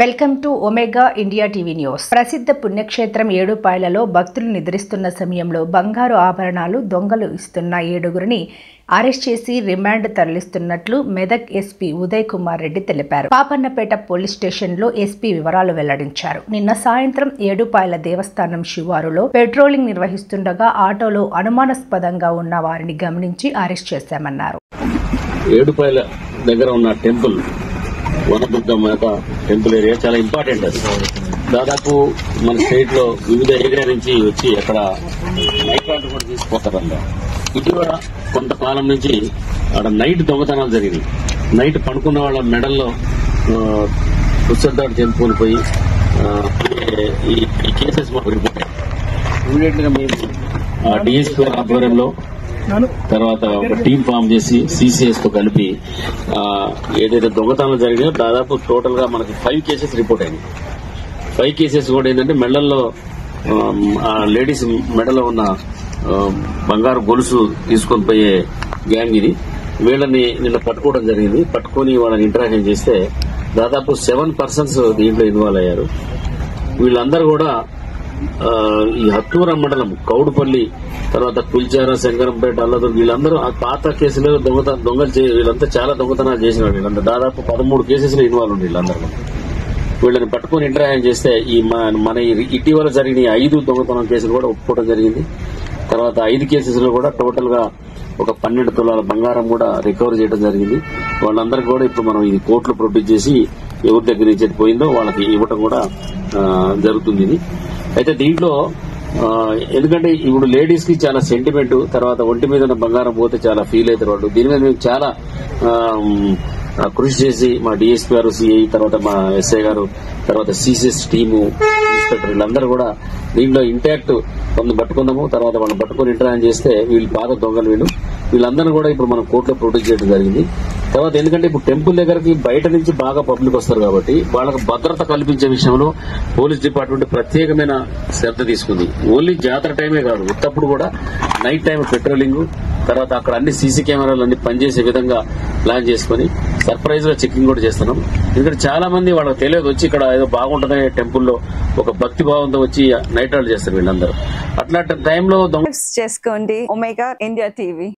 Welcome to omega India TV news. ప్రసిద్ధ పుణ్యక్షేత్రం ఏడుపాయలలో భక్తులు నిద్రిస్తున్న సమయంలో బంగారు ఆభరణాలు దొంగలు ఇస్తున్న 7గురిని అరెస్ట్ చేసి రిమాండ్ తరలిస్తున్నట్లు మెదక్ ఎస్పీ ఉదయ్ కుమార్ రెడ్డి తెలిపారు. పాపన్నపేట పోలీస్ స్టేషన్లో ఎస్పీ వివరాలు వెల్లడించారు. నిన్న సాయంత్రం ఏడుపాయల దేవస్థానం శివారులో పెట్రోలింగ్ నిర్వహిస్తుండగా ఆటోలో అనుమానాస్పదంగా ఉన్న వారిని గమనించి అరెస్ట్ చేశామన్నారు. ఏడుపాయల దగ్గర ఉన్న టెంపుల్ వనదుర్గమ్మ టెంపుల్ ఏరియా చాలా ఇంపార్టెంట్. అది దాదాపు మన స్టేట్ లో వివిధ ఏరియా నుంచి వచ్చి అక్కడ నైట్ ఆర్డర్ కూడా తీసుకుపోతారంట. ఇటీవల కొంతకాలం నుంచి అక్కడ నైట్ దొంగతనాలు జరిగింది. నైట్ పడుకున్న వాళ్ళ మెడల్లో పుస్తకాలు తెంపుకొని పోయి ఈ కేసెస్ మాకు రిపోర్ట్ ఇమీడియట్ గా మేము డిఎస్పీ ఆధ్వర్యంలో తర్వాత ఒక టీం ఫామ్ చేసి సిసిఎస్ తో కలిపి ఏదైతే దొంగతనాలు జరిగాయో దాదాపు టోటల్ గా మనకి 5 కేసెస్ రిపోర్ట్ అయింది. 5 కేసెస్ కూడా ఏంటంటే మెడల్లో లేడీస్ మెడలో ఉన్న బంగారు గొలుసు తీసుకొని పోయే గ్యాంగ్ ఇది. వీళ్ళని నిన్న పట్టుకోవడం జరిగింది. పట్టుకుని వాళ్ళని ఇంటరాక్షన్ చేస్తే దాదాపు 7 పర్సన్స్ దీంట్లో ఇన్వాల్వ్ అయ్యారు. వీళ్ళందరూ కూడా ఈ హత్తూర మండలం కౌడుపల్లి తర్వాత పుల్చార శంకరంపేట అల్లదూరు వీళ్ళందరూ ఆ పాత కేసులో దొంగలు వీళ్ళంతా చాలా దొంగతనాలు చేసిన వీళ్ళంతా దాదాపు 13 కేసెస్ లో ఇన్వాల్వ్ ఉంది. వీళ్ళందరూ వీళ్ళని పట్టుకుని ఇంటరాక్షన్ చేస్తే ఈ మన ఇటీవల జరిగిన 5 దొంగతనం కేసులు కూడా ఒప్పుకోవడం జరిగింది. తర్వాత 5 కేసెస్ లో కూడా టోటల్ గా ఒక 12 తులాల బంగారం కూడా రికవర్ చేయడం జరిగింది. వాళ్ళందరికీ కూడా ఇప్పుడు మనం ఇది కోర్టులో ప్రొడ్యూస్ చేసి ఎవరి దగ్గర నుంచి పోయిందో వాళ్ళకి ఇవ్వటం కూడా జరుగుతుంది. ఇది అయితే దీంట్లో ఎందుకంటే ఇప్పుడు లేడీస్ కి చాలా సెంటిమెంట్, తర్వాత ఒంటి మీద ఉన్న బంగారం పోతే చాలా ఫీల్ అవుతారు వాళ్ళు. దీని మీద మేము చాలా కృషి చేసి మా డిఎస్పీ గారు, సిఐ, తర్వాత మా ఎస్ఐ గారు, తర్వాత సిసిఎస్ టీము, ఇన్స్పెక్టర్ వీళ్ళందరూ కూడా దీంట్లో ఇంటాక్ట్ కొంత పట్టుకున్నాము. తర్వాత వాళ్ళని పట్టుకుని ఇంటరాక్షన్ చేస్తే వీళ్ళు పాత దొంగలు వీళ్ళందరూ కూడా ఇప్పుడు మనం కోర్టులో ప్రొడ్యూస్ చేయడం జరిగింది. తర్వాత ఎందుకంటే ఇప్పుడు టెంపుల్ దగ్గరికి బయట నుంచి బాగా పబ్లిక్ వస్తారు కాబట్టి వాళ్ళకు భద్రత కల్పించే విషయంలో పోలీస్ డిపార్ట్మెంట్ ప్రత్యేకమైన శ్రద్ధ తీసుకుంది. ఓన్లీ జాతర టైమే కాదు, ఉత్తప్పుడు కూడా నైట్ టైం పెట్రోలింగ్, తర్వాత అక్కడ అన్ని సీసీ కెమెరాలు అన్ని పనిచేసే విధంగా ప్లాన్ చేసుకుని సర్ప్రైజ్ గా చెకింగ్ కూడా చేస్తున్నాం. ఎందుకంటే చాలా మంది వాళ్ళకి తెలియదు వచ్చి ఇక్కడ ఏదో బాగుంటుందనే టెంపుల్లో ఒక భక్తి భావంతో వచ్చి నైట్ రైడ్ చేస్తారు వీళ్ళందరూ. అట్లాంటి టైంలో చేసుకోండి ఒమేగా ఇండియా టీవీ.